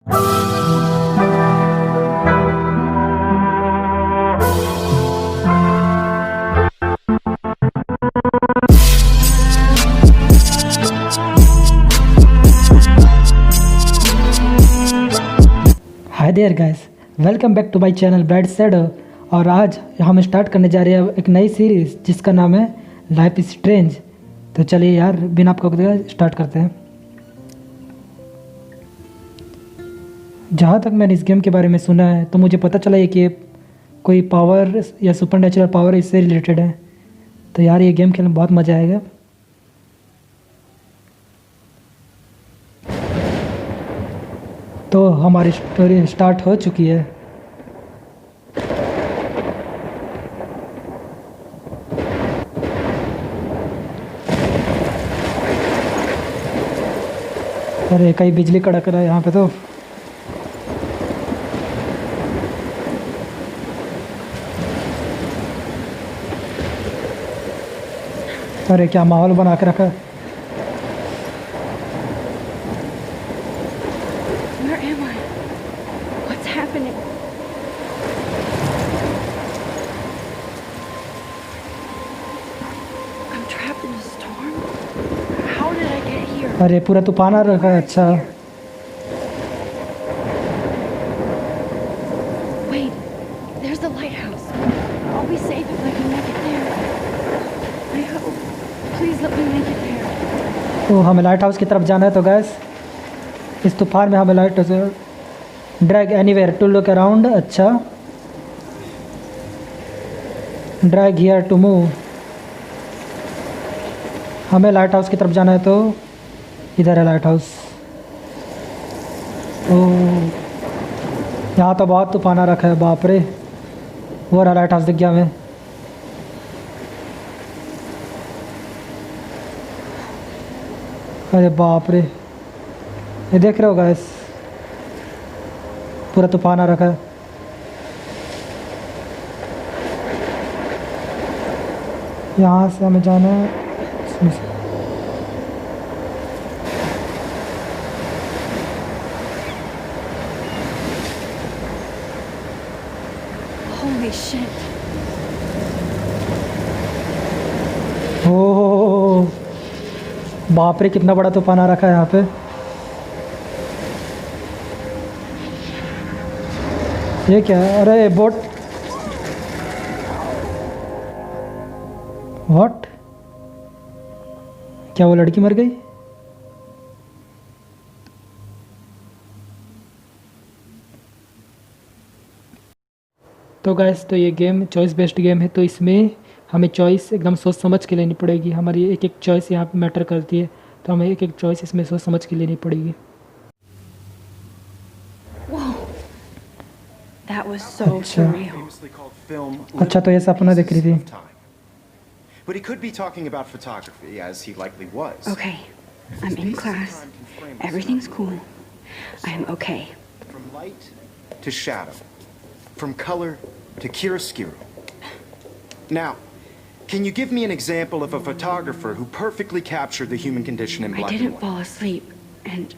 Hi there guys, welcome back to my channel bright shadow. और आज हम start करने जा रहे हैं एक नई सीरीज़ जिसका नाम है लाइफ इज स्ट्रेंज। तो चलिए यार, बिना आपको स्टार्ट करते हैं। जहाँ तक मैंने इस गेम के बारे में सुना है तो मुझे पता चला है कि ये कोई पावर या सुपर नेचुरल पावर इससे रिलेटेड है। तो यार ये गेम खेलने में बहुत मज़ा आएगा। तो हमारी स्टोरी स्टार्ट हो चुकी है। अरे कहीं बिजली कड़क रहा है यहाँ पे तो। अरे क्या माहौल बना के रखा है। Where am I? What's happening? I'm trapped in a storm? How did I get here? अरे पूरा तूफान आ रखा है। अच्छा Wait, there's the lighthouse. I'll be safe if I can make it there. I hope. Please let me make it there. तो हमें lighthouse की तरफ जाना है। तो गैस इस तूफान में हमें lighthouse drag anywhere to look around. अच्छा, ड्रैग हियर टू मूव। हमें लाइट हाउस की तरफ जाना है। तो इधर है लाइट हाउस। तो यहाँ तो बहुत तूफान आ रखा है, बाप रे। वो रहा लाइट हाउस, दिख गया हमें। अरे बाप रे, ये देख रहे हो गाइस, पूरा तूफान आ रखा है। यहाँ से हमें जाना है। Holy shit. ओ बाप रे, कितना बड़ा तूफान आ रखा है यहाँ पे। ये क्या है? अरे बोट, व्हाट? क्या वो लड़की मर गई? तो गाइस, तो ये गेम चॉइस बेस्ड गेम है। तो इसमें हमें चॉइस एकदम सोच समझ के लेनी पड़ेगी। हमारी एक एक चॉइस यहाँ पे मैटर करती है। तो हमें एक एक चॉइस इसमें सोच समझ के लेनी पड़ेगी। Whoa. That was so अच्छा। surreal. Famously called film. अच्छा, तो ये सपना देख रही थी। Pieces of time. But he could be talking about photography, as he likely was. Okay, I'm in class. Everything's cool. I am okay. From light to shadow, from color to chiaroscuro. Now, can you give me an example of a photographer who perfectly captured the human condition in I black and didn't white? fall asleep, and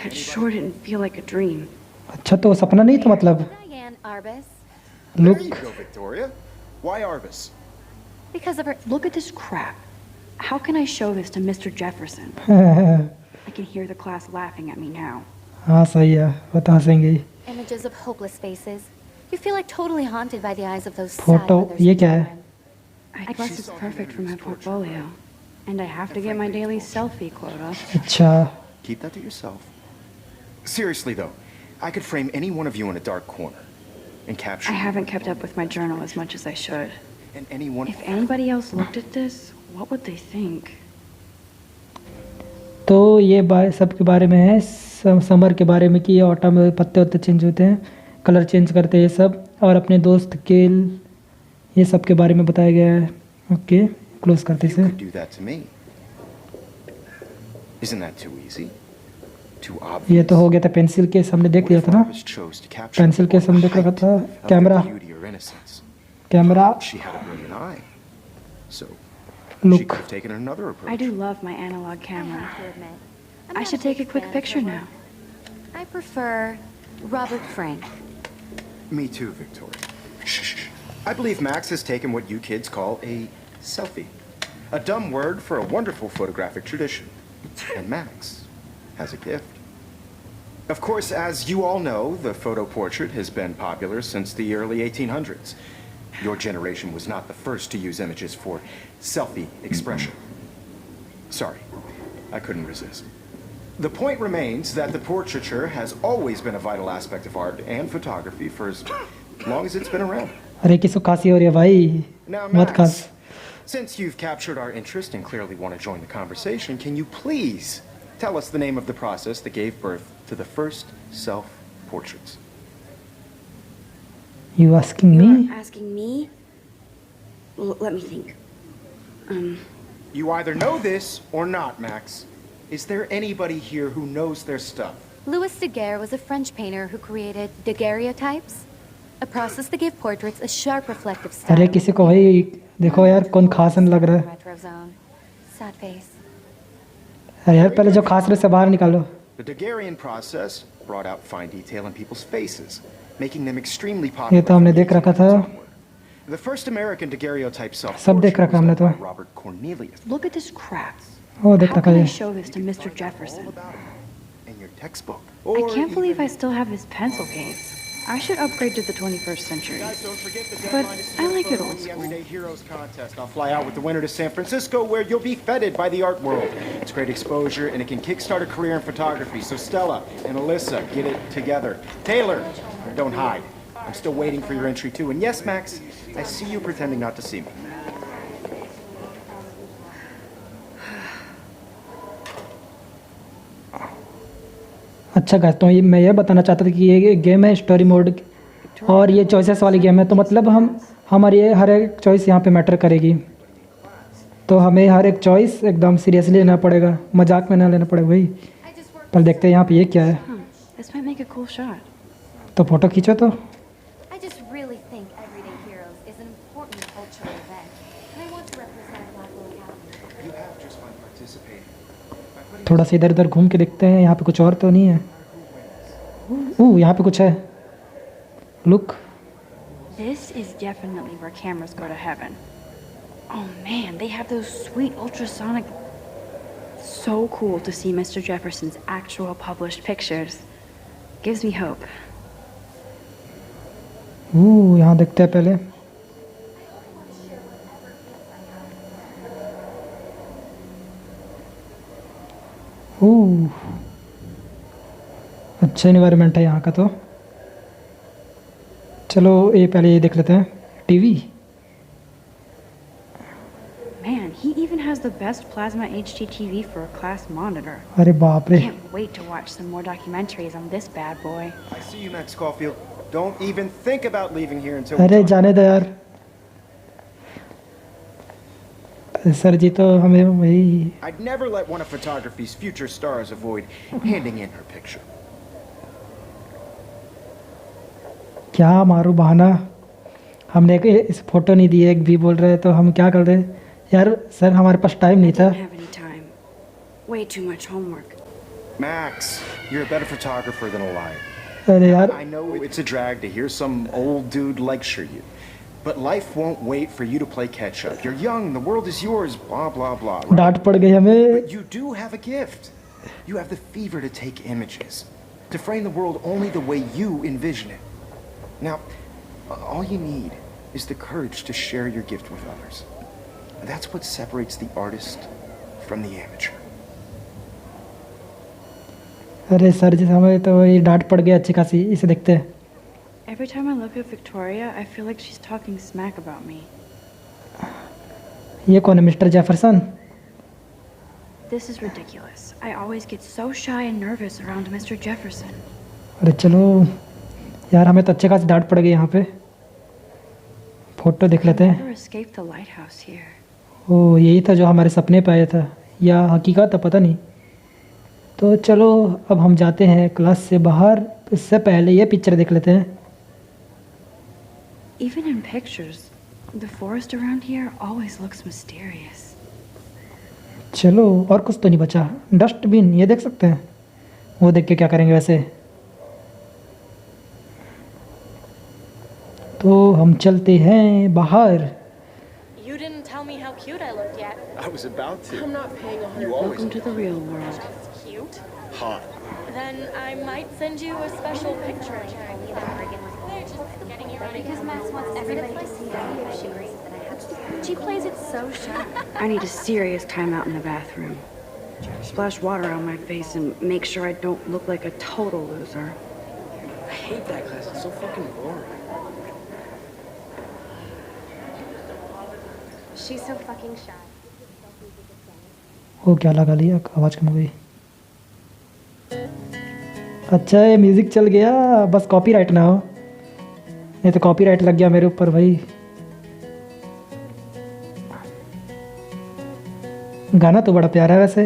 that sure didn't feel like a dream. अच्छा, तो वो सपना नहीं था मतलब। Diane Arbus. There look you go, Victoria. Why Arvis? Because of her. Look at this crap. How can I show this to Mr. Jefferson? I can hear the class laughing at me now. हाँ सही है, वो तो हंसेंगे ही। Images of hopeless faces. You feel like totally haunted by the eyes of those sad photo mothers ये and क्या है? children. I guess it's perfect for my portfolio. And I have to get my daily selfie quota. अच्छा, Keep that to yourself. Seriously, though, I could frame any one of you in a dark corner and capture I you haven't in kept a up with my journal as much as I should. And anyone. If anybody else looked at this, what would they think? तो ये सब के बारे में है। Summer के बारे में कि ये ऑटम में पत्ते वत्ते चेंज होते हैं, कलर चेंज करते हैं ये सब। और अपने दोस्त केल, ये सब के बारे में बताया गया है। ओके, क्लोज करते You से। could do that to me. Isn't that too easy? Too obvious? ये तो हो गया था पेंसिल केस, हमने देख लिया था ना। Arvis chose to capture pencil case हमने देख रखा था। height of camera, their beauty or innocence. Camera, She had a brilliant eye. So she look. could have taken another I approach. do love my analog I camera. have to admit. I'm I not should a take a big quick fan of picture her now. work. I prefer Robert Frank. Me too, Victoria. Shh. I believe Max has taken what you kids call a selfie. A dumb word for a wonderful photographic tradition. And Max has a gift. Of course, as you all know, the photo portrait has been popular since the early 1800s. Your generation was not the first to use images for selfie expression. Sorry, I couldn't resist. The point remains that the portraiture has always been a vital aspect of art and photography for as long as it's been around. अरे किसको खांसी हो रही है भाई Now, मत खांस Max, since you've captured our interest and clearly want to join the conversation, can you please tell us the name of the process that gave birth to the first self-portraits? You asking You're me? asking me? Let me think. You either know this or not, Max. Is there anybody here who knows their stuff? Louis Daguerre was a French painter who created daguerreotypes, a process that gave portraits a sharp reflective style. अरे किसी को भाई देखो यार कौन खासन लग रहा है Retro zone. Sad face. अरे यार पहले जो खास रहे से बाहर निकालो The Daguerrean process brought out fine detail in people's faces, making them extremely ये popular. तो हमने देख रखा था The first American daguerreotype सब देख self-portrait रखा was हमने done तो by Robert Cornelius. Look at this crap. वो देख How रखा can I है show this to Mr. All Jefferson? about it in your textbook. I Or can't believe I even- still have this pencil case. I should upgrade to the 21st century. Guys, don't forget the But deadline to see I our like it photo old in the school. Everyday Heroes contest. I'll fly out with the winner to San Francisco, where you'll be feted by the art world. It's great exposure, and it can kickstart a career in photography. So Stella and Alyssa, get it together. Taylor, don't hide. I'm still waiting for your entry too. And yes, Max, I see you pretending not to see me. अच्छा guys तो मैं ये बताना चाहता था कि ये game है स्टोरी मोड और ये चॉइसेस वाली गेम है तो मतलब हमारी ये हर एक चॉइस यहाँ पे मैटर करेगी तो हमें हर एक चॉइस एकदम सीरियसली लेना पड़ेगा मजाक में ना लेना पड़ेगा भाई पर देखते हैं यहाँ पे ये क्या है This might make a cool shot. तो फोटो खींचो तो I just really think Everyday Heroes is an important cultural event, and I want to represent Blackwell Academy. You have just fun participating. थोड़ा सा इधर उधर घूम के देखते हैं यहाँ पे कुछ और तो नहीं है यहाँ पे कुछ है look This is definitely where cameras go to heaven. Oh man, they have those sweet ultrasonic. So cool to see Mr. Jefferson's actual published pictures. Gives me hope. यहाँ देखते हैं पहले अच्छा इन्वायरमेंट है यहाँ का तो चलो ये पहले ये देख लेते हैं TV Man, he even has the best plasma HD TV for a class monitor. अरे बाप रे Can't wait to watch some more documentaries on this bad boy. I see you, Max Caulfield. Don't even think about leaving here until अरे we talk. जाने दो यार sir जी तो हमें वही I'd never let one of photography's future stars avoid handing in her picture. क्या मारू बहाना हमने एक इस फोटो नहीं दी एक भी बोल रहे तो हम क्या कर रहे यार सर हमारे पास टाइम नहीं था Didn't have any time. Way too much homework. Max, you're a better photographer than a liar. अरे यार I know it's a drag to hear some old dude lecture you, but life won't wait for you to play catch up. You're young, the world is yours, blah, blah, blah. Right? डांट पड़ गई हमें But you do have a gift. You have the fever to take images, to frame the world only the way you envision it. Now, all you need is the courage to share your gift with others. That's what separates the artist from the amateur. अरे sir जी हमें तो वही डांट पड़ गई अच्छी खासी इसे देखते हैं Every time I look at Victoria, I feel like she's talking smack about me. ये कौन है mister Jefferson This is ridiculous. I always get so shy and nervous around Mr. Jefferson. अरे चलो यार हमें तो अच्छे खासी डांट पड़ गई यहाँ पे फोटो देख लेते हैं Never escaped the lighthouse here. ओ यही था जो हमारे सपने पे आया था या हकीकत था पता नहीं तो चलो अब हम जाते हैं क्लास से बाहर इससे पहले ये पिक्चर देख लेते हैं Even in pictures, the forest around here always looks mysterious. चलो और कुछ तो नहीं बचा डस्टबिन ये देख सकते हैं वो देख के क्या करेंगे वैसे तो हम चलते हैं बाहर। You didn't tell me how cute I looked yet. I was about to. I'm not paying 100 You always Welcome to the real world. bucks. Cute? hot. Then I might send you a special picture. They're just getting you ready. Because Max wants everybody to see how good she is that I have to. She plays it so sharp. I need a serious timeout in the bathroom. Splash water on my face and make sure I don't look like a total loser. I hate that class. It's so fucking boring. She's so fucking shy. वो क्या लगा लिया, आवाज़ कम हो गई। अच्छा ये music चल गया, बस कॉपीराइट ना हो, नहीं तो कॉपीराइट लग गया मेरे ऊपर भाई। गाना तो बड़ा प्यारा है वैसे।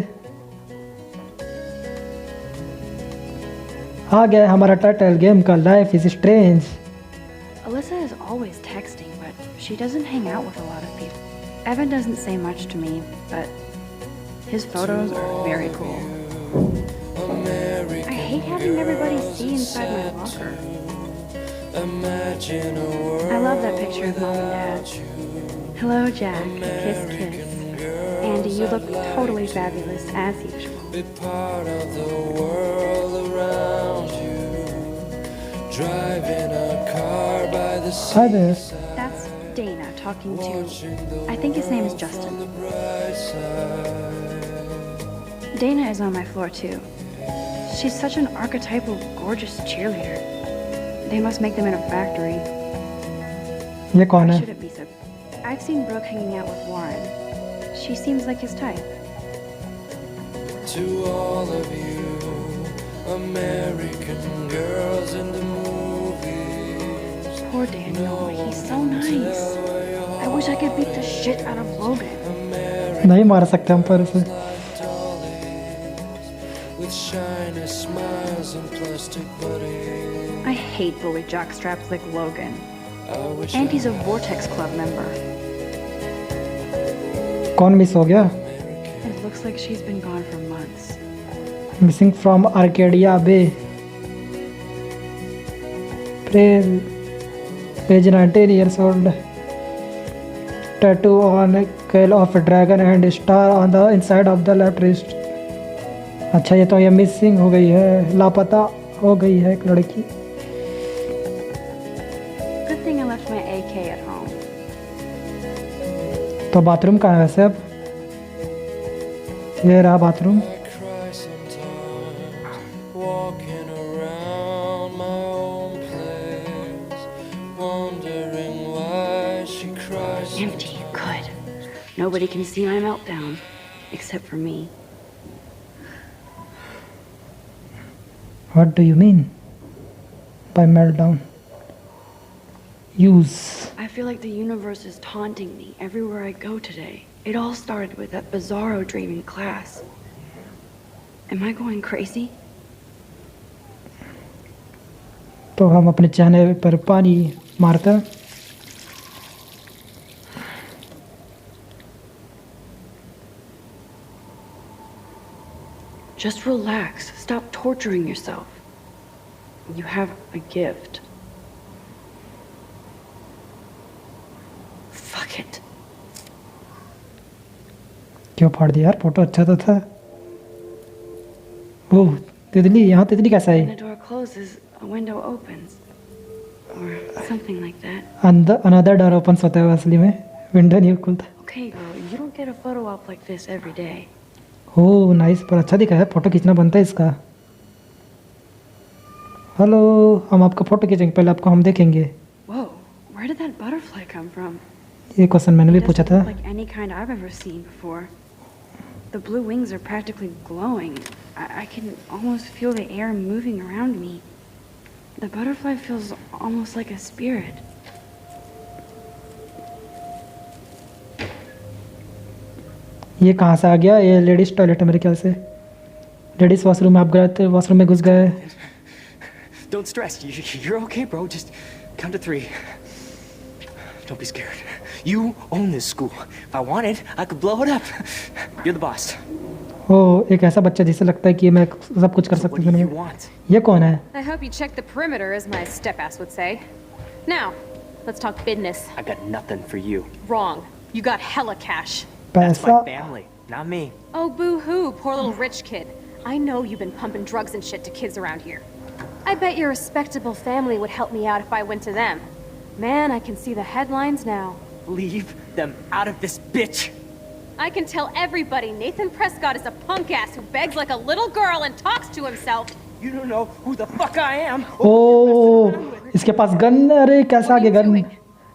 आ गया हमारा टाइटल गेम का life is strange. Alyssa is always texting, but she doesn't hang out with a lot of people. Evan doesn't say much to me, but his photos are very cool. I hate having everybody see inside my locker. I love that picture of Mom and Dad. Hello, Jack. Kiss, kiss. Andy, you look totally fabulous, as usual. Be part of the world around you. Driving a car by the Hi there. seaside. That's Dana talking to, I think his name is Justin. The bright side. Dana is on my floor too. She's such an archetypal, gorgeous cheerleader. They must make them in a factory. ये कौन Or है? should it be so? I've seen Brooke hanging out with Warren. She seems like his type. To all of you, American girls in the movies. Poor Daniel, he's so nice. I wish I could beat the shit out of Logan. नहीं मार सकते हम पर उसे। With shiny smiles and plastic buddies. I hate bully jockstraps like Logan. I wish And he's a Vortex Club member. कौन miss हो गया? It looks like she's been gone for months. Missing from Arcadia Bay. Page 19 years old. Tattoo on scale of a dragon and star on the inside of the left wrist. अच्छा ये तो ये missing हो गई है, लापता हो गई है एक लड़की। Good thing I left my AK at home. तो बाथरूम कहाँ है वैसे अब? ये रहा bathroom. I cry sometimes, walking around my own place, wondering why she cries. Empty. Good. Nobody can see my meltdown. Except for me. What do you mean by meltdown? Use. I feel like the universe is taunting me everywhere I go today. It all started with that bizarro dream in class. Am I going crazy? तो हम अपने चेहरे पर पानी मारते हैं। Just relax. Stop torturing yourself. You have a gift. Fuck it. क्यों फाड़ दिया यार, फोटो अच्छा तो था। ओह तितली, यहाँ तितली कैसा When a है? door closes, a window opens. Or something like that. अंदर अनदर डोर ओपन होता है असली में, विंडो नहीं खुलता। Okay, girl, you don't get a photo op like this every day. Oh nice, पर अच्छा दिखा है, फोटो खींचना बनता है इसका। हेलो, हम आपका फोटो खींचेंगे, पहले आपको हम देखेंगे। Whoa, where did that butterfly come from? ये क्वेश्चन मैंने भी It पूछा doesn't था। look like any kind I've ever seen before. The blue wings are practically glowing. I can almost feel the air moving around me. The butterfly feels almost like a spirit. ये कहाँ से आ गया? ये ladies toilet है मेरे ख्याल से। Ladies washroom में आप गए थे, वॉशरूम में घुस गए। Don't stress. You're okay, bro. Just count to 3. Don't be scared. You own this school. If I wanted, I could blow it up. You're the boss. ओह एक ऐसा बच्चा जिसे लगता है कि मैं सब कुछ कर So सकती what do you हूँ। want? ये कौन है? I hope you check the perimeter, as my step-ass would say. Now, Let's talk business. I got nothing for you. Wrong. You got hella cash. That's my पैसा family, not me. Oh, boo-hoo, poor little rich kid. I know you've been pumping drugs and shit to kids around here. I bet your respectable family would help me out if I went to them. Man, I can see the headlines now. Leave them out of this bitch. I can tell everybody Nathan Prescott is a punk ass who begs like a little girl and talks to himself. You don't know who the fuck I am. ओ इसके पास gun अरे कैसा आगे gun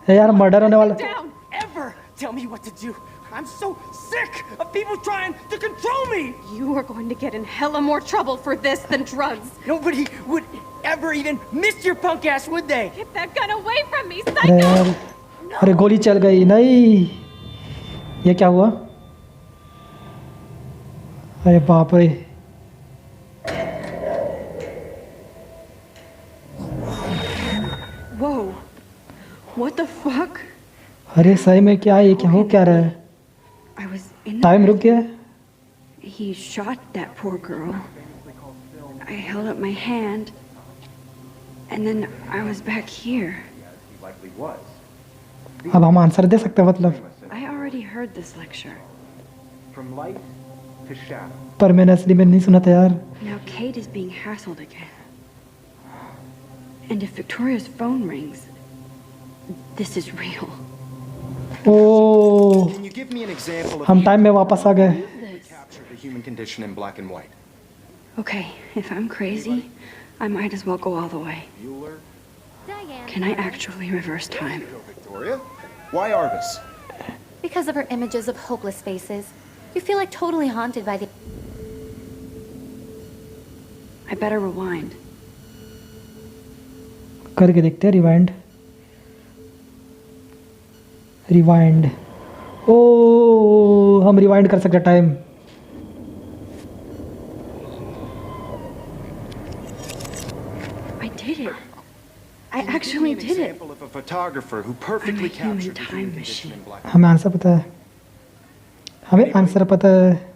है यार murder होने वाला Down. Ever tell me what to do. I'm so sick of people trying to control me. You are going to get in hella more trouble for this than drugs. Nobody would ever even miss your punk ass, would they? Get that gun away from me, अरे psycho! यार अरे गोली चल गई नहीं ये क्या हुआ अरे बाप रे Whoa. What the fuck? अरे सही में क्या है ये क्या हो क्या रहा है I was in the time रुक गया है He shot that poor girl. I held up my hand. And then I was back here. अब हम आंसर दे सकते हैं मतलब I already heard this lecture. From light to shadow. पर मैंने असली में नहीं सुना था यार Now Kate is being hassled again. And if Victoria's phone rings, this is real. Oh Can you give me an example of हम time में वापस आ गए capture the human condition in black and white? Okay, if I'm crazy, I might as well go all the way. Bueller? Diane. Can I actually reverse time? Victoria? Why Arvis? Because of her images of hopeless faces. You feel like totally haunted by the... I better rewind. करके देखते हैं rewind rewind ओ हम rewind कर सकते हैं time I did it. I actually Give me an did it. example of a photographer who perfectly I'm a human captured the time human condition machine. in black. हमें answer पता है हमें answer पता है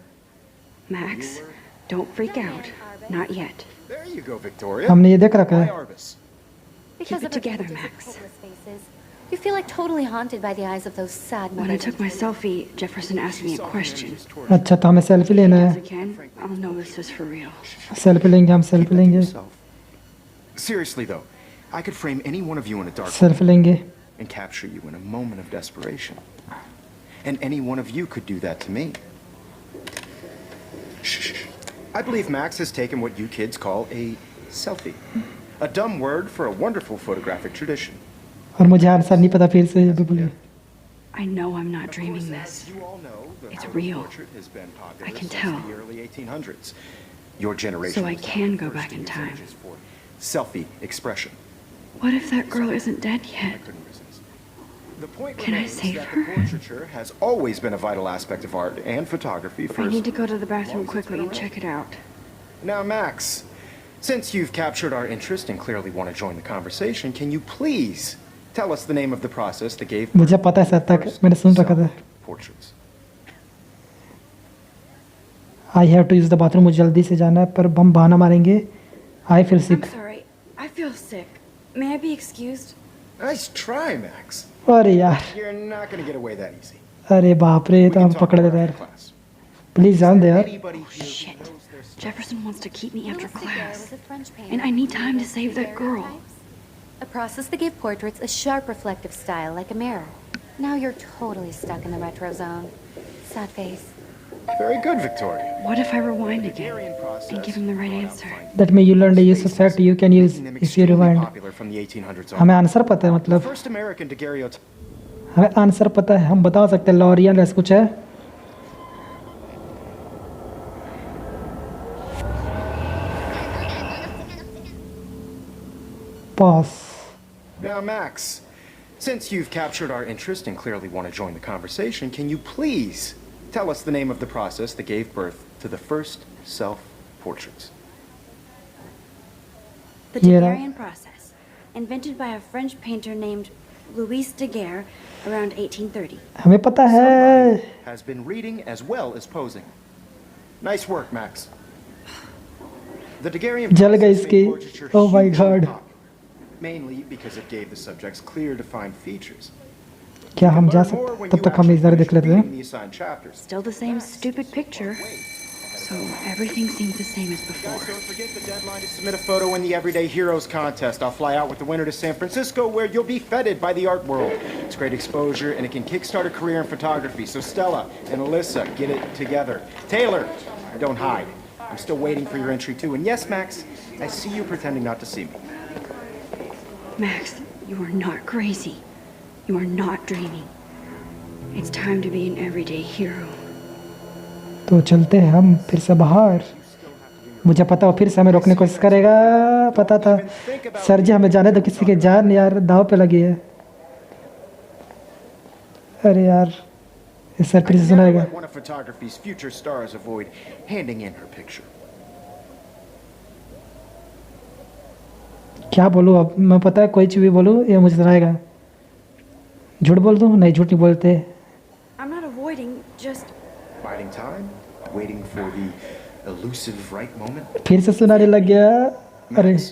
Max, don't freak out. Not yet. There you go, Victoria. हमने ये देख रखा Why है Arvis? Because it of her together, images of Max. hopeless faces. You feel like totally haunted by the eyes of those sad When I mothers. took my selfie, Jefferson asked me a question. अच्छा तो हमें selfie लेना As है again, I'll know this is for real. Selfie लेंगे हम selfie लेंगे Yourself. Seriously though, I could frame any one of you in a dark room selfie लेंगे and capture you in a moment of desperation. And any one of you could do that to me. Shh. I believe Max has taken what you kids call a selfie. A dumb word for a wonderful photographic tradition. और मुझे answer नहीं पता फिर से अभी बोलिए I know I'm not dreaming this. You all know the It's Hollywood real. portrait has been popular I can since tell. the early 1800s. Your generation So I was the can go first back to in use time. images for selfie expression. What if that girl isn't dead I yet? couldn't resist. The point Can I remains save that her? the portraiture has always been a vital aspect of art and photography for I need to go to the bathroom quickly and check it out. Now, Max, since you've captured our interest and clearly want to join the conversation, can you please tell us the name of the process that gave मुझे पता है sir तक मैंने सुन रखा था portraits? I have to use the bathroom मुझे जल्दी से जाना है पर हम बहाना मारेंगे I feel I'm sick sorry. I feel sick. May I be excused? Nice try, Max. अरे यार You're not going to get away that easy. अरे बाप रे We तो can हम talk पकड़ more लेते after यार class. प्लीज जान दे यार Anybody here who Shit. knows their stuff? Jefferson wants to keep me after Louis Daguerre class. was a French painter. And I need time to save that girl. A process that gave portraits a sharp reflective style like a mirror. Now you're totally stuck in the retro zone. Sad face. Very good, Victoria. What if I rewind again Hungarian process and give him the right answer? That में you learn the use of fact you can use Making them if you extremely rewind popular from the 1800s on. हमें answer पता है The मतलब first American daguerreotype हमें answer पता है हम बता सकते हैं लॉरियन ऐसा कुछ है पास Now, Max, since you've captured our interest and clearly want to join the conversation, can you please tell us the name of the process that gave birth to the first self-portraits? The Yeah. Daguerrean process, invented by a French painter named Louis Daguerre around 1830. हमें पता है Somebody has been reading as well as posing. Nice work, Max. The Daguerrean जल गई process इसकी made portraiture oh my hugely god popular, mainly because it gave the subjects clear, defined features. क्या हम जा Learn more सकते when तब you तक हम actually इधर देख finish लेते हैं. reading the assigned chapters. Still the same stupid picture. So everything seems the same as Guys, before. don't forget the deadline to submit a photo in the Everyday Heroes contest. I'll fly out with the winner to San Francisco, where you'll be feted by the art world. It's great exposure, and it can kickstart a career in photography. So Stella and Alyssa, get it together. Taylor, don't hide. I'm still waiting for your entry too. And yes, Max, I see you pretending not to see me. Max, you are not crazy. You are not dreaming. It's time to be an everyday hero. तो चलते हैं हम फिर से बाहर. मुझे पता वो फिर से हमें रोकने की कोशिश करेगा. पता था. सर जी हमें जाने दो, किसी की जान यार दाव पे लगी है. अरे यार ये सर फिर से Never सुनाएगा. let one of photography's future stars avoid handing in her picture. क्या बोलूँ अब मैं, पता है कोई चीज़ भी बोलूँ ये मुझे सुनाएगा. झूठ बोल दूँ? नहीं, झूठ नहीं बोलते. I'm not avoiding, just Biding time, waiting for the elusive right moment. फिर से सुनाने लग गया. अरे Max,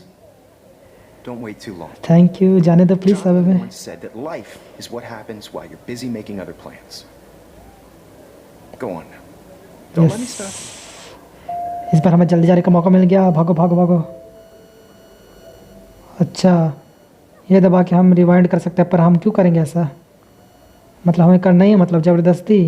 don't wait too long. Thank you, जाने दो प्लीज़. अब John मैं once said that life is what happens while you're busy making other plans. Go on now. Don't let me Yes. stop. इस बार हमें जल्दी जाने का मौका मिल गया. भागो भागो भागो. अच्छा ये दबा के हम रिवाइंड कर सकते हैं, पर हम क्यों करेंगे ऐसा? मतलब हमें करना ही है, मतलब ज़बरदस्ती.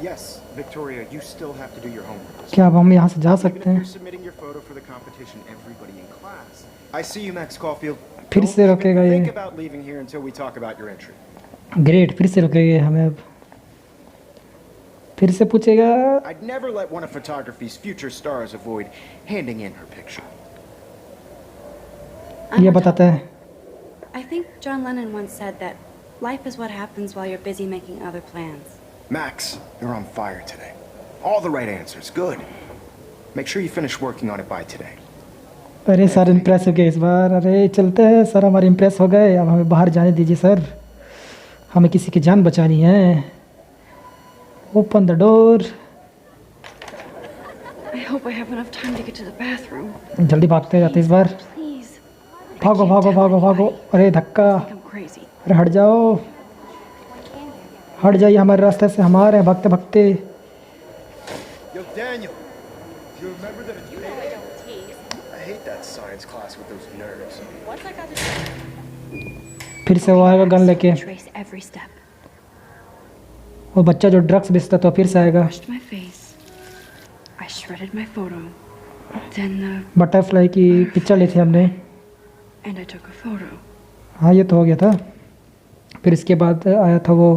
Yes, Victoria, you still have to do your homework. क्या अब हम यहाँ से जा Even सकते if हैं? you're submitting your photo for the competition, everybody in class. I see you, Max Caulfield. फिर Don't से even रोकेगा ये. think about leaving here until we talk about your entry. Great, फिर से रुकेंगे हमें अब. फिर से पूछेगा. I'd never let one of photography's future stars avoid handing in her picture. ये बताता है. I think John Lennon once said that life is what happens while you're busy making other plans. Max, you're on fire today. All the right answers. Good. Make sure you finish working on it by today. अरे sir impress हो गए इस बार. अरे चलते हैं sir, हमारे impress हो गए. अब हमें बाहर जाने दीजिए सर, हमें किसी की जान बचानी है. Open the door. I hope I have enough time to get to the bathroom. जल्दी भागते जाते इस बार. Please. भागो भागो भागो भागो. अरे धक्का. I'm crazy. अरे हट जाओ, हट जाइए हमारे रास्ते से. हमारे भागते भागते. Yo, Daniel. You remember that it's I hate that science class with those nerds. फिर से वो आएगा गन लेके. Trace every step. वो बच्चा जो ड्रग्स बेचता तो फिर से आएगा. Washed my face. I shredded my photo. Then the butterfly की पिक्चर ली थी हमने. and I took a photo. हाँ ये तो हो गया था. फिर इसके बाद आया था वो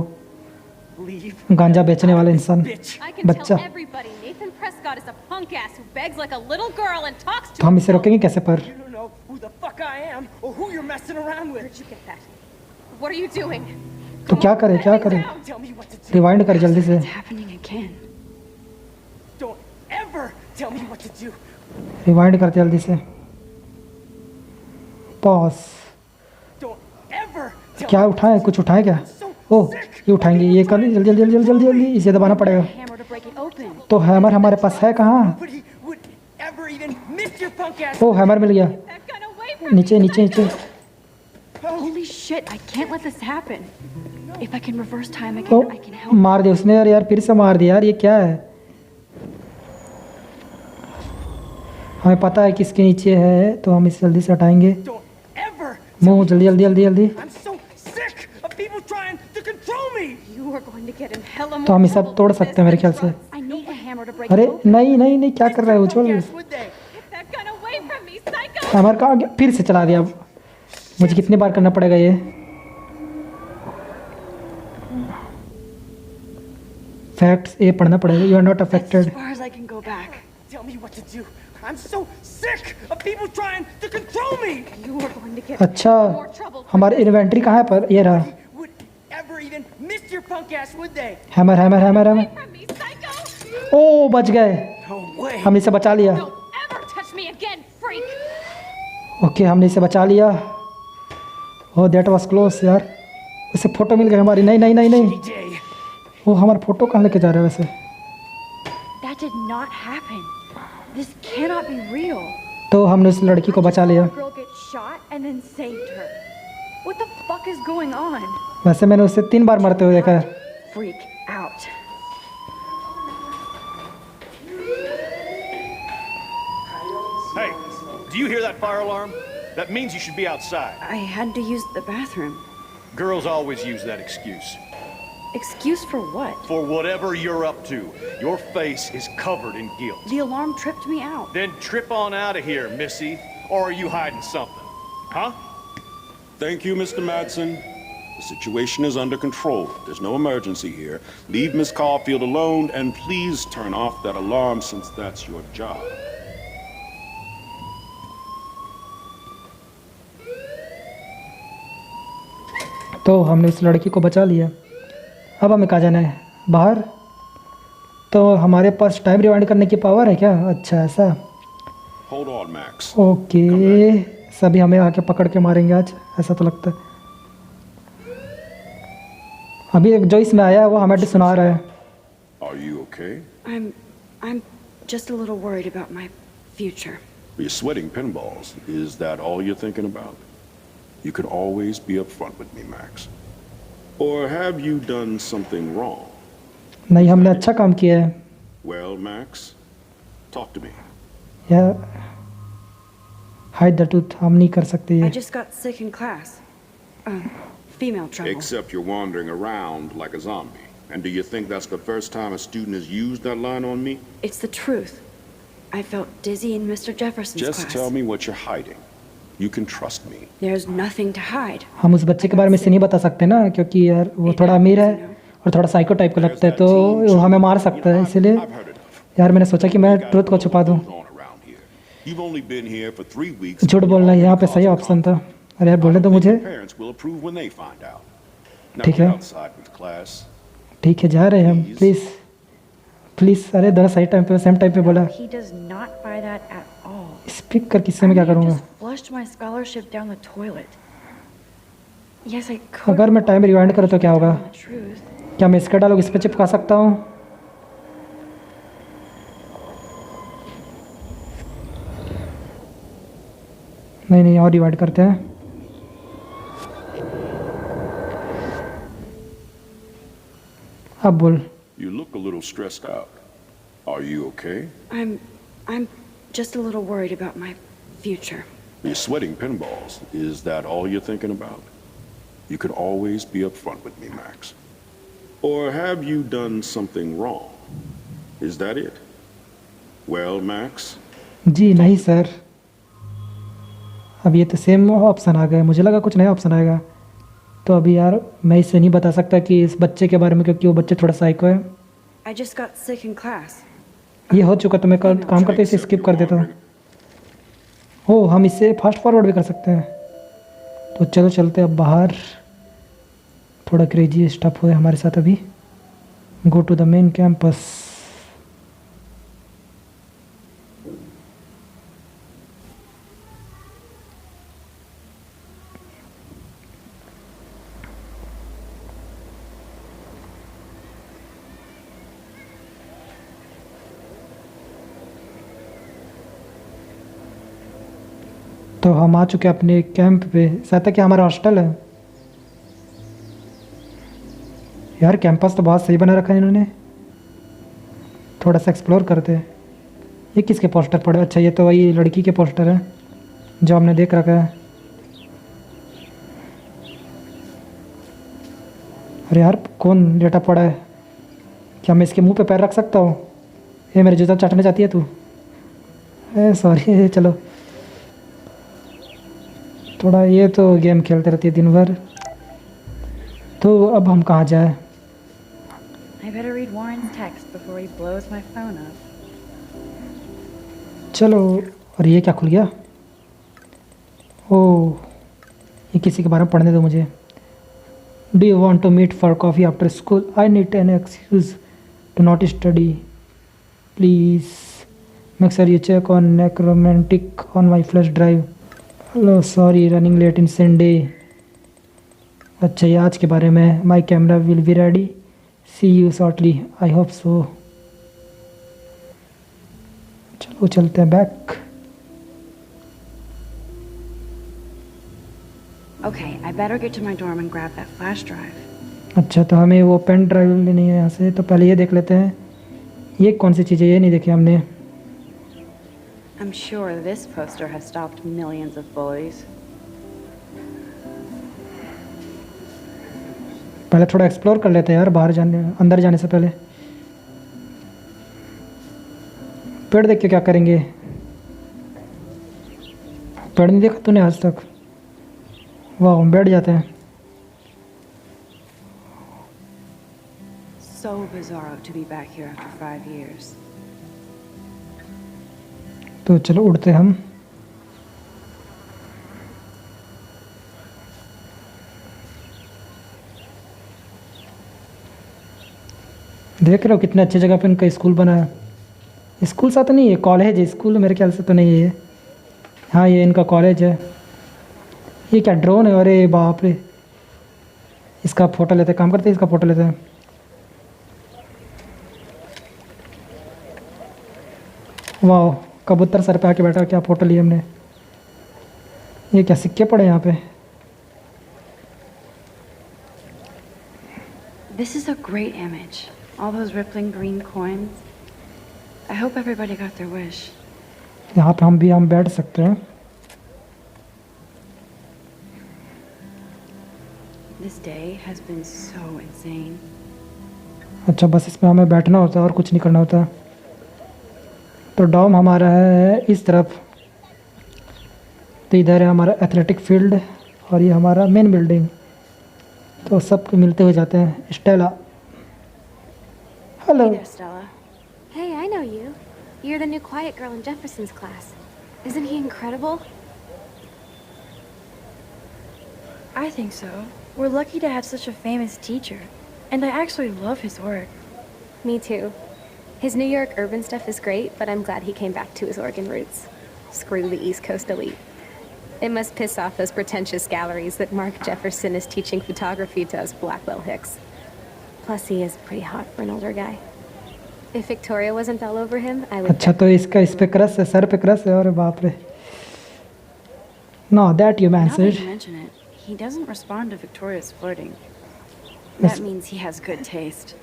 Leave. गांजा बेचने वाला इंसान. Bitch. I can बच्चा. tell everybody Nathan Prescott is a punk ass who begs like a little girl and talks to तो हम इसे himself. रोकेंगे कैसे पर? You don't know who the fuck I am or who you're messing around with. Where'd you get that? What are you doing? तो क्या करें क्या करें? Tell me what to do. Rewind कर जल्दी से. It's happening again. Don't ever tell me what to do. Rewind करते जल्दी से. पॉज. Don't ever tell क्या me उठाए? कुछ उठाए क्या? so ओह ये उठाएंगे. ये कर जल्दी जल्दी जल्दी जल्दी जल्दी. इसे दबाना पड़ेगा. Hammer to break it open. तो हैमर हमारे पास है कहाँ? nobody would ever even miss your punk ass. Oh hammer mill गया. That gun away from नीचे नीचे नीचे. Holy shit, I can't let this happen. If I can reverse time, I O can help. मार दिया उसने. यार फिर से मार दिया यार. ये क्या है? हमें पता है किसके नीचे है, तो हम इसे जल्दी से हटाएंगे. Don't ever. मुंह जल्दी जल्दी जल्दी जल्दी. I'm so sick of people trying to control me. You are going to get in hella more तो हम इसे trouble अब तोड़ with सकते हैं मेरे this ख्याल से. drugs. I need a hammer to break अरे it open. नहीं नहीं नहीं, क्या कर रहा है उज्जवल? Yes, would they? Get that gun away from me, psycho! Hammer कहाँ गया? फिर से चला दिया. अब मुझे कितनी बार करना पड़ेगा ये? फैक्ट्स ये पढ़ना पड़ेगा. You are not That's as affected. far as I can go back. Tell me what to do. I'm so sick of people trying to control me. You are going to get in अच्छा more trouble for हमारी inventory कहाँ है पर? ये रहा. Would ever even miss your punk ass, would they? Hammer hammer hammer hammer. from me, psycho! ओ बच गए. No way. हम इसे बचा लिया. Don't ever touch me again, freak! Okay, हमने इसे बचा लिया। ओह दैट वाज क्लोज यार। उसे फ़ोटो मिल गई हमारी। नहीं नहीं नहीं नहीं, Day. वो हमारा फ़ोटो कहाँ लेके जा रहा है वैसे? That did not happen. This cannot be real. तो हमने उस लड़की को I बचा just लिया। saw a girl get shot and then saved her. What the fuck is going on? वैसे मैंने उसे 3 बार मरते हुए देखा है। Freak out. Hey, do you hear that fire alarm? That means you should be outside. I had to use the bathroom. Girls always use that excuse. Excuse for what? For whatever you're up to, your face is covered in guilt. The alarm tripped me out. Then trip on out of here, Missy. Or are you hiding something? Huh? Thank you, Mr. Madsen. The situation is under control. There's no emergency here. Leave Miss Caulfield alone, and please turn off that alarm since that's your job. तो हमने उस लड़की को बचा लिया। अब हमें कहाँ जाना है? बाहर? तो हमारे पास टाइम रिवाइंड करने की पावर है क्या? अच्छा ऐसा। Hold on, Max. ओके, सभी हमें आके पकड़ के मारेंगे आज, ऐसा तो लगता है। अभी एक जो इसमें आया है वो हमें सुना रहा है। Are you okay? I'm just a little worried about my future. You're sweating pinballs. Is that all you're thinking about? You can always be upfront with me, Max. Or have you done something wrong? नहीं, हमने अच्छा काम किया है। Well, Max, talk to me. या hide the truth, हम नहीं कर सकते I ये। just got sick in class. Female trouble. Except you're wandering around like a zombie. And do you think that's the first time a student has used that line on me? It's the truth. I felt dizzy in Mr. Jefferson's Just class. tell me what you're hiding. You can trust me. There's nothing to hide. हम उस बच्चे के बारे में से नहीं बता सकते ना, क्योंकि यार वो थोड़ा अमीर है और थोड़ा साइको टाइप का लगता है, तो वो हमें मार सकता है। इसलिए I've heard enough. यार मैंने सोचा कि मैं ट्रूथ को छुपा दूँ। Going on around here. You've only been here for 3 weeks. झूठ बोलना यहाँ पे सही ऑप्शन था। अरे यार बोलने दो मुझे। Your parents will approve when they find out. Now ठीक get है। outside with class. ठीक है, जा रहे हैं हम। Please please. अरे दोनों सही टाइम पे, सेम टाइम पे बोला। He does not buy that at all. Speaker किससे मैं क्या I may have करूँगा? just flushed my scholarship down the toilet. Yes, I could. अगर मैं टाइम रिवाइंड करूँ तो क्या होगा? The truth. क्या मैं इसका डायलॉग इस पे चिपका सकता हूँ? नहीं नहीं, और रिवाइंड करते हैं। अब बोल। You look a little stressed out. Are you okay? I'm just a little worried about my future. You're sweating pinballs. Is that all you're thinking about? You can always be upfront with me, Max. Or have you done something wrong? Is that it? Well, Max, जी नहीं sir. अब ये तो same option आ गए, मुझे लगा कुछ नया option आएगा। तो अभी यार मैं इसे नहीं बता सकता कि इस बच्चे के बारे में, क्योंकि वो बच्चे थोड़ा साइको है। I just got sick in class. ये हो चुका, तो मैं काम करते इसे स्किप कर देता हूँ। हो, हम इससे फास्ट फॉरवर्ड भी कर सकते हैं। तो चलो चलते अब बाहर। थोड़ा क्रेजी स्टफ हुआ है हमारे साथ अभी। Go to the main campus. तो हम आ चुके हैं अपने कैंप पे। ऐसा कि हमारा हॉस्टल है। यार कैंपस तो बहुत सही बना रखा है इन्होंने। थोड़ा सा एक्सप्लोर करते हैं। ये किसके पोस्टर पड़े? अच्छा, ये तो वही लड़की के पोस्टर है जो हमने देख रखा है। अरे यार कौन लेटा पड़ा है? क्या मैं इसके मुंह पे पैर रख सकता हूँ? ये मेरे जूता चाटना चाहती है तू? सॉरी, चलो। थोड़ा ये तो गेम खेलते रहती है दिन भर। तो अब हम कहाँ जाए? I better read Warren's text before he blows my phone up. चलो। और ये क्या खुल गया? ओह, ये किसी के बारे में पढ़ने दो मुझे। Do you want to meet for coffee after school? I need an excuse to not study. Please make sure you check on Necromantic on my flash drive. Hello sorry running late in Sunday. अच्छा ये आज के बारे में, my camera will be ready, see you shortly, I hope so. चलो चलते हैं back. Okay, I better get to my dorm and grab that flash drive. अच्छा तो हमें वो पेन ड्राइव लेनी है यहाँ से, तो पहले ये देख लेते हैं ये कौन सी चीज़ है, ये नहीं देखी हमने। I'm sure this poster has stopped millions of bullies. पहले थोड़ा एक्सप्लोर कर लेते हैं यार, बाहर जाने अंदर जाने से पहले। पेड़ देख के क्या करेंगे, पेड़ नहीं देखा तूने आज तक? वाह हम बैठ जाते हैं। So bizarro to be back here after 5 years. तो चलो उड़ते हम। देख रहे हो कितने अच्छी जगह पे इनका स्कूल बना है। स्कूल सा तो नहीं है, कॉलेज है, स्कूल मेरे ख्याल से तो नहीं है ये। हाँ ये इनका कॉलेज है। ये क्या ड्रोन है, अरे बाप रे। इसका फ़ोटो लेते, काम करते हैं इसका फ़ोटो लेते हैं। वाह कबूतर सर पे आके बैठा, क्या फ़ोटो ली हमने। ये क्या सिक्के पड़े यहाँ पे। This is a great image. All those rippling green coins. I hope everybody got their wish. यहाँ पे हम बैठ सकते हैं। This day has been so insane. अच्छा बस इसमें हमें बैठना होता है और कुछ नहीं करना होता। तो डॉम हमारा है इस तरफ, तो इधर है हमारा एथलेटिक फील्ड और ये हमारा मेन बिल्डिंग। तो सब मिलते हुए जाते हैं। Stella, hello. Hey there, Stella. Hey, I know you. You're the new quiet girl in Jefferson's class. Isn't he incredible? I think so. We're lucky to have such a famous teacher. And I actually love his work. Me too. His New York urban stuff is great, but I'm glad he came back to his Oregon roots. Screw the East Coast elite. It must piss off those pretentious galleries that Mark Jefferson is teaching photography to us Blackwell Hicks. Plus, he is pretty hot for an older guy. If Victoria wasn't all over him, I would... अच्छा तो इसका इस पे crush है, sir पे crush है। अरे बाप रे। No, that you Now that answered. you mention it, he doesn't respond to Victoria's flirting. That means he has good taste.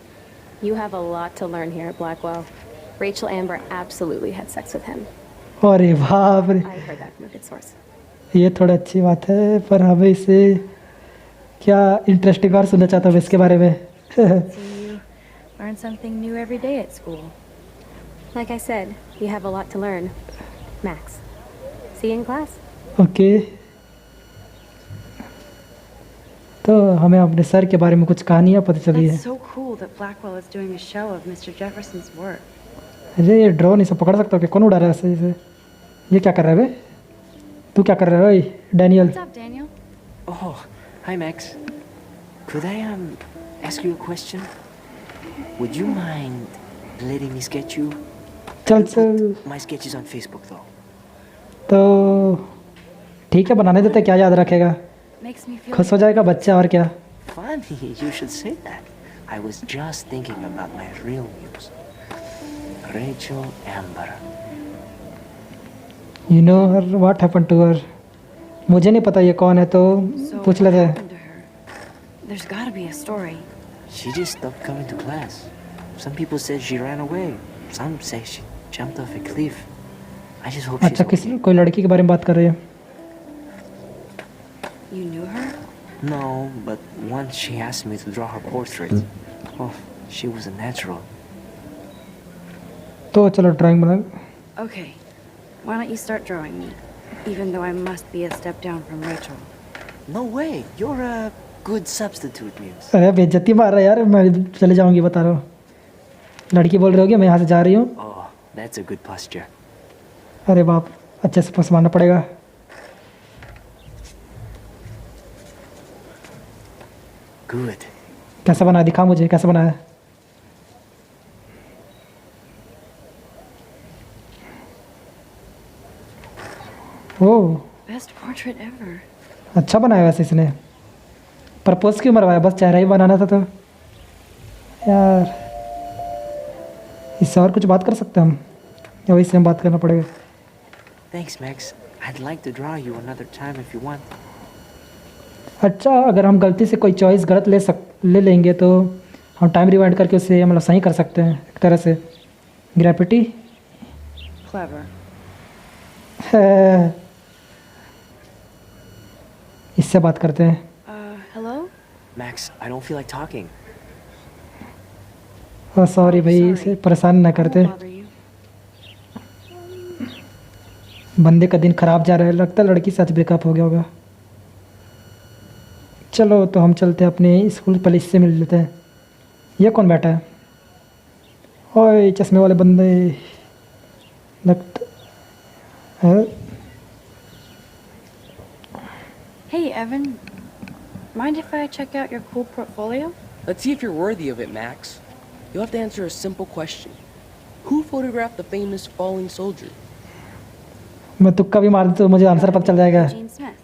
You have a lot to learn here at Blackwell. Rachel Amber absolutely had sex with him. अरे बाप रे, I heard that from a good source. ये थोड़ा अच्छी बात है, पर हमें इसे क्या इंटरेस्टिंग और सुनना चाहता हूँ इसके बारे में। See, you learn something new every day at school. Like I said, you have a lot to learn. Max. See you in class. Okay तो हमें अपने सर के बारे में कुछ कहानियाँ पता चली है। That's so cool that Blackwell is doing a show of Mr. Jefferson's work. अरे ये ड्रोन इसे पकड़ सकता हो कि कौन उड़ा रहा है ऐसे इसे? ये क्या कर रहा है बे? तू क्या कर रहा है ओए Daniel? What's up, Daniel? Oh, hi, Max. Could I, ask you a question? Would you mind letting me sketch you? चल चल My sketch is on Facebook, though. तो ठीक है बनाने देते, क्या याद रखेगा, Makes me feel खुश हो जाएगा बच्चा और क्या। Funny, you should say that. I was just thinking about my real muse, Rachel Amber. You know her what happened to her. मुझे नहीं पता ये कौन है, तो so पूछ what लेते हैं। happened to her? There's got to be a story. She just stopped coming to class. Some people said she ran away. Some say she jumped off a cliff. I just hope she's अच्छा किसी okay. कोई लड़की के बारे में बात कर रही है। You knew her? No, but once she asked me to draw her portrait. Oh, she was a natural. तो चलो ड्राइंग बना। Okay. Why don't you start drawing me? Even though I must be a step down from Rachel. No way. You're a good substitute, Muse. अरे बेइज्जती मार रहा है यार, मैं चले जाऊंगी बता रहा हूँ। लड़की बोल रही होगी मैं यहाँ से जा रही हूँ। Oh, that's a good posture. अरे बाप, अच्छे से फंसवाना पड़ेगा। Good. कैसा बना है? दिखा मुझे कैसा बना है। ओह best portrait ever. अच्छा बनाया वैसे इसने। प्रपोज क्यों मरवाया, बस चेहरा ही बनाना था तो यार। इससे और कुछ बात कर सकते हैं हम या वही से हम बात करना पड़ेगा? Thanks, Max. I'd like to draw you another time if you want. अच्छा, अगर हम गलती से कोई चॉइस गलत ले लेंगे तो हम टाइम रिवाइंड करके उसे मतलब सही कर सकते हैं एक तरह से। Gravity Clever. इससे बात करते हैं। Hello? Max, I don't feel like talking. Sorry भाई, इसे परेशान ना करते। Won't bother you. बंदे का दिन खराब जा रहा है, लगता है लड़की से आज ब्रेकअप हो गया होगा। चलो तो हम चलते हैं अपने स्कूल, पहले इससे मिल लेते हैं। ये कौन बैठा है? ओए चश्मे वाले बंदे लगता है। Hey, Evan. Mind if I check out your cool portfolio? Let's see if you're worthy of it, Max. You'll have to answer a simple question. Who photographed the famous falling soldier? मैं तुक्का भी मार दूँ तो मुझे answer पता चल जाएगा। Gene Smith.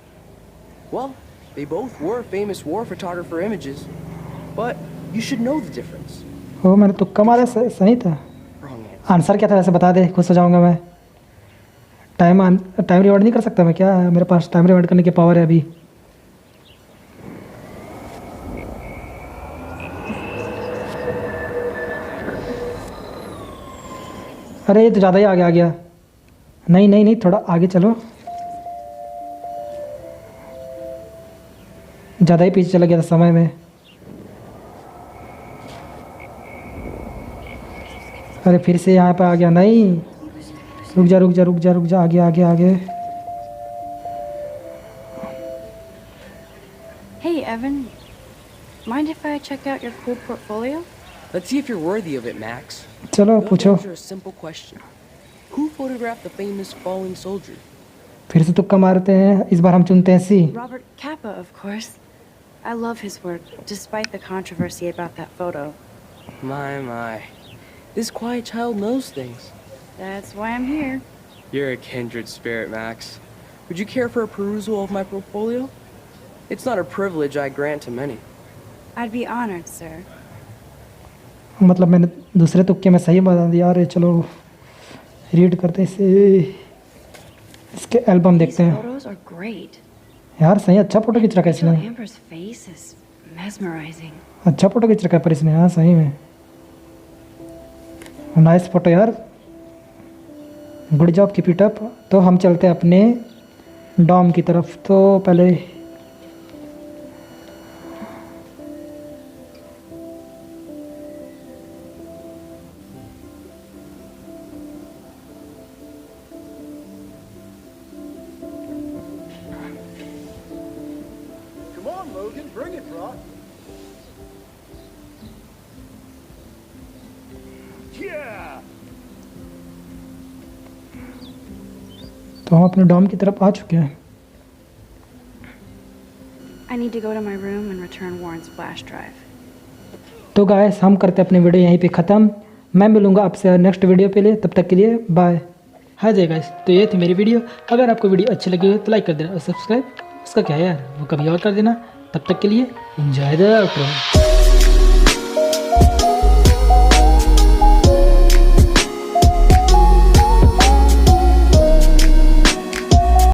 Well, they both were famous war photographer images, but you should know the difference. ओ मैंने तुक्का मारा, सही था। Wrong answer. आंसर क्या था वैसे बता दे, खुश हो जाऊंगा मैं। टाइम रिवाइंड नहीं कर सकता मैं क्या? मेरे पास टाइम रिवाइंड करने की पावर है अभी। अरे ये तो ज़्यादा ही आगे आ गया। नहीं नहीं नहीं, थोड़ा आगे चलो। ज़्यादा ही पीछे चला गया था समय में। अरे फिर से यहाँ पे आ गया। नहीं, रुक जा रुक जा रुक जा रुक जा, आगे आगे आगे। Hey, Evan. Mind if I check out your cool portfolio? Let's see if you're worthy of it, Max. चलो You'll have to पूछो। answer a simple question. Who photographed the famous falling soldier? फिर से तुक्का मारते हैं, इस बार हम चुनते हैं सी। Robert Capa, of course. I love his work, despite the controversy about that photo. My. This quiet child knows things. That's why I'm here. You're a kindred spirit, Max. Would you care for a perusal of my portfolio? It's not a privilege I grant to many. I'd be honored, sir. मतलब मैंने दूसरे तुक्के में सही बता दिया। अरे चलो रीड करते हैं इसे, इसके एल्बम These देखते हैं। photos are great. यार सही अच्छा फोटो खींच रखा है Angel इसने। Amber's face is mesmerizing. अच्छा फोटो खींच रखा है पर इसने, हाँ सही में नाइस फोटो यार, good job, keep it up. तो हम चलते हैं अपने डॉम की तरफ। तो पहले Come on, Logan, bring it, bro. Yeah. तो हम अपने डॉम की तरफ आ चुके हैं। I need to go to my room and return Warren's flash drive. तो गाइस हम करते हैं अपनी वीडियो यहीं पे ख़त्म। मैं मिलूंगा आपसे नेक्स्ट वीडियो पे लिए, तब तक के लिए बाय। हाँ जी गाइस, तो ये थी मेरी वीडियो। अगर आपको वीडियो अच्छी लगी हो तो लाइक कर देना और सब्सक्राइब उसका क्या है यार, वो कभी और कर देना। तब तक के लिए एंजॉय द आउटरो।